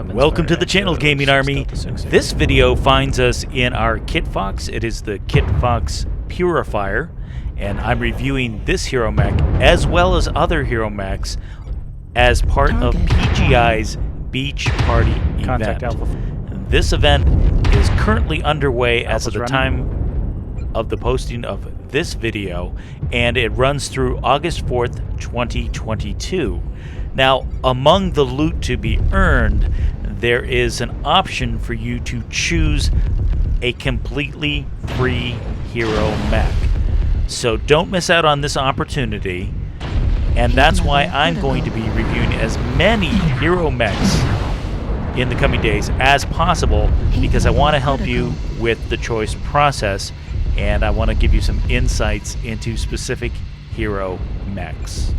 Welcome to the channel, Gaming Army. This video finds us in our Kit Fox. It is the Kit Fox Purifier, and I'm reviewing this hero mech as well as other hero mechs as part of PGI's Beach Party event. This event is currently underway as of the time of the posting of this video, and it runs through August 4th, 2022. Now, among the loot to be earned, there is an option for you to choose a completely free hero mech. So don't miss out on this opportunity, and that's why I'm going to be reviewing as many hero mechs in the coming days as possible, because I want to help you with the choice process, and I want to give you some insights into specific hero mechs.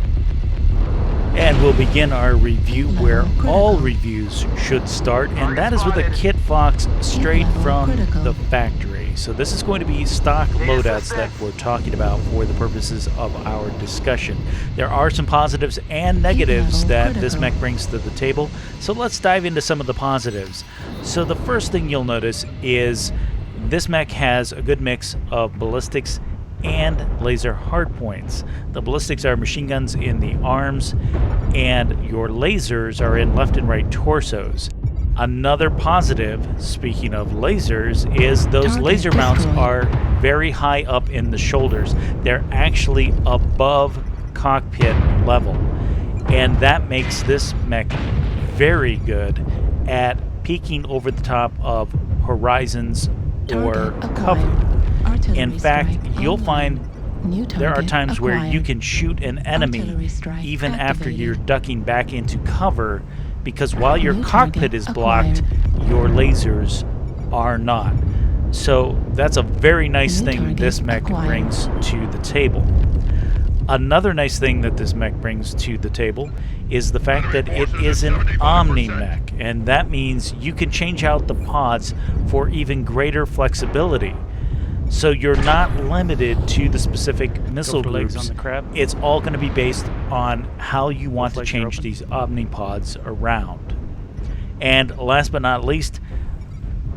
And we'll begin our review where all reviews should start, and that is with a Kit Fox straight from the factory. So this is going to be stock loadouts that we're talking about for the purposes of our discussion. There are some positives and negatives that this mech brings to the table, so let's dive into some of the positives. So the first thing you'll notice is this mech has a good mix of ballistics and laser hardpoints. The ballistics are machine guns in the arms, and your lasers are in left and right torsos. Another positive, speaking of lasers, is those laser mounts are very high up in the shoulders. They're actually above cockpit level, and that makes this mech very good at peeking over the top of horizons or cover. In fact, you'll find there are times where you can shoot an enemy even after you're ducking back into cover, because while your cockpit is blocked, your lasers are not. So that's a very nice thing this mech brings to the table. Another nice thing that this mech brings to the table is the fact that it is an Omni mech, and that means you can change out the pods for even greater flexibility. So you're not limited to the specific missile groups. It's all going to be based on how you want to change these omnipods around. And last but not least,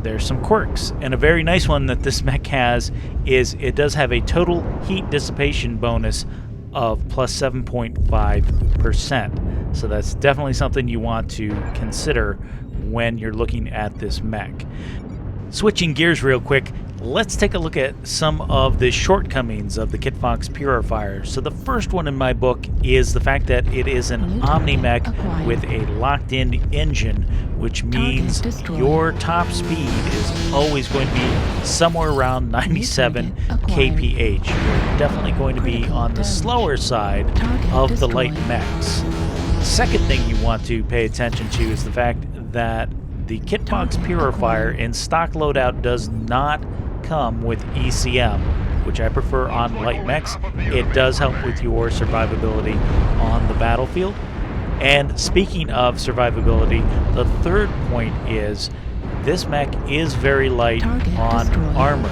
there's some quirks. And a very nice one that this mech has is it does have a total heat dissipation bonus of plus 7.5%. So that's definitely something you want to consider when you're looking at this mech. Switching gears real quick, let's take a look at some of the shortcomings of the Kit Fox Purifier. So the first one in my book is the fact that it is an Omni mech with a locked-in engine, which means your top speed is always going to be somewhere around 97 kph. You're definitely going to be on the slower side of the light mechs. Second thing you want to pay attention to is the fact that the Kit Fox Purifier in stock loadout does not come with ECM, which I prefer on light mechs. It does help with your survivability on the battlefield. And speaking of survivability, the third point is this mech is very light on armor.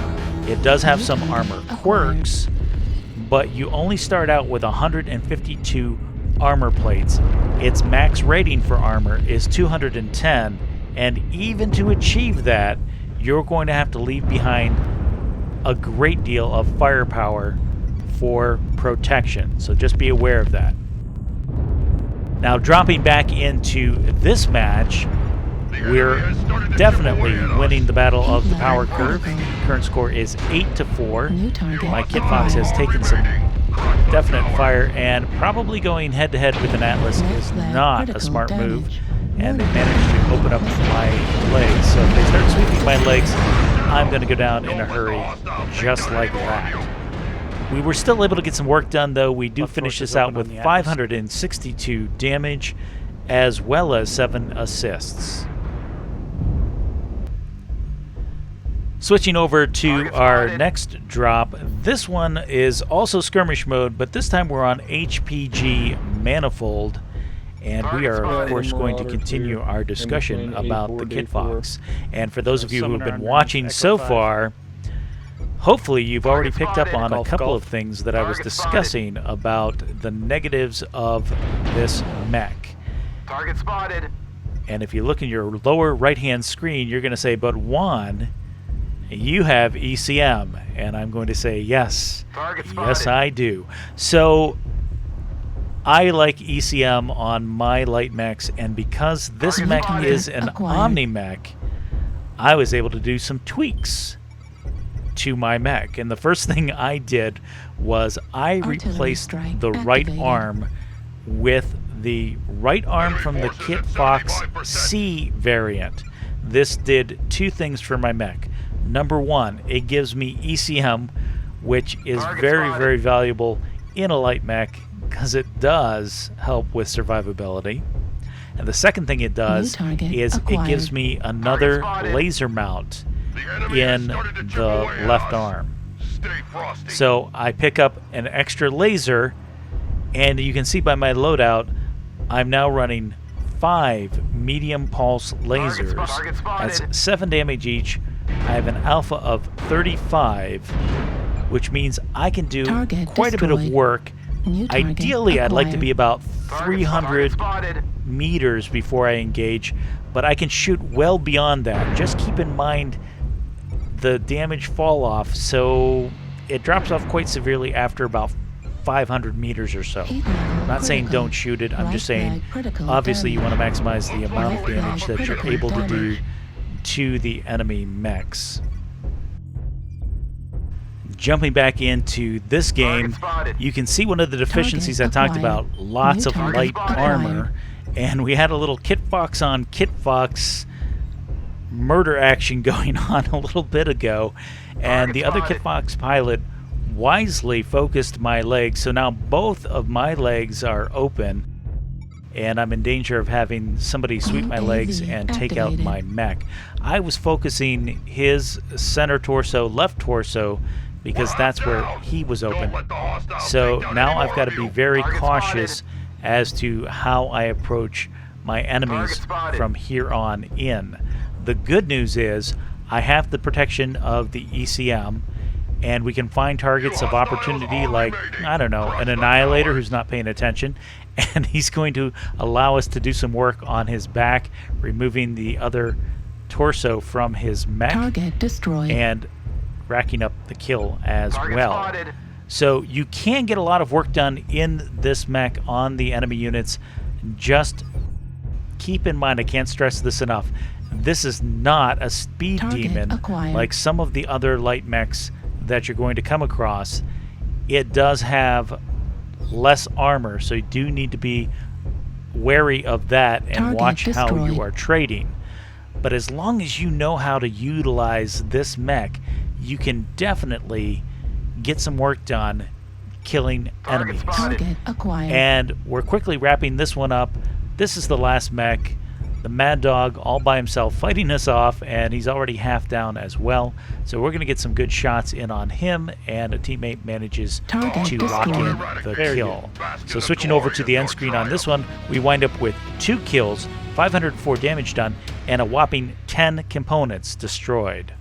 It does have some armor quirks, but you only start out with 152 armor plates. Its max rating for armor is 210, and even to achieve that, you're going to have to leave behind a great deal of firepower for protection. So just be aware of that. Now, dropping back into this match, we're definitely winning the battle of the power curve. Current score is 8-4. My Kit Fox has taken some definite fire, and probably going head-to-head with an Atlas is not a smart move. And they managed to open up my legs. So if they start sweeping my legs, I'm going to go down in a hurry, just like that. We were still able to get some work done, though. We do finish this out with 562 damage, as well as 7 assists. Switching over to our next drop, this one is also skirmish mode, but this time we're on HPG Manifold. And we are, of course, going to continue our discussion about the Kit Fox. And for those of you who have been watching so far, hopefully you've already picked up on a couple of things that I was discussing about the negatives of this mech. Target spotted. And if you look in your lower right-hand screen, you're going to say, but Juan, you have ECM. And I'm going to say, yes. Yes, I do. So I like ECM on my light mechs, and because this mech is an Omni mech, I was able to do some tweaks to my mech. And the first thing I did was I replaced the right arm with the right arm from the Kit Fox C variant. This did two things for my mech. Number one, it gives me ECM, which is very valuable in a light mech because it does help with survivability. And the second thing it does is it gives me another laser mount in the left arm. So I pick up an extra laser, and you can see by my loadout, I'm now running 5 medium pulse lasers. That's 7 damage each. I have an alpha of 35, which means I can do quite a bit of work. Ideally, I'd like to be about 300 meters before I engage, but I can shoot well beyond that. Just keep in mind the damage fall off, so it drops off quite severely after about 500 meters or so. I'm not saying don't shoot it, I'm just saying obviously you want to maximize the amount of damage that you're able to do to the enemy mechs. Jumping back into this game, you can see one of the deficiencies I talked about, lots of light armor, and we had a little Kit Fox on Kit Fox murder action going on a little bit ago, and the other Kit Fox pilot wisely focused my legs, so now both of my legs are open, and I'm in danger of having somebody sweep my legs and take out my mech. I was focusing his center torso, left torso, because that's where he was open. So now I've got to be very cautious as to how I approach my enemies from here on in. The good news is I have the protection of the ECM, and we can find targets of opportunity like, I don't know, an Annihilator who's not paying attention, and he's going to allow us to do some work on his back, removing the other torso from his mech. Target destroyed. And racking up the kill as well. So you can get a lot of work done in this mech on the enemy units. Just keep in mind, I can't stress this enough, this is not a speed demon like some of the other light mechs that you're going to come across. It does have less armor, so you do need to be wary of that and watch how you are trading. But as long as you know how to utilize this mech, you can definitely get some work done killing enemies. And we're quickly wrapping this one up. This is the last mech, the Mad Dog all by himself fighting us off, and he's already half down as well. So we're going to get some good shots in on him, and a teammate manages to lock in the kill. So switching over to the end screen on this one, we wind up with 2 kills, 504 damage done, and a whopping 10 components destroyed.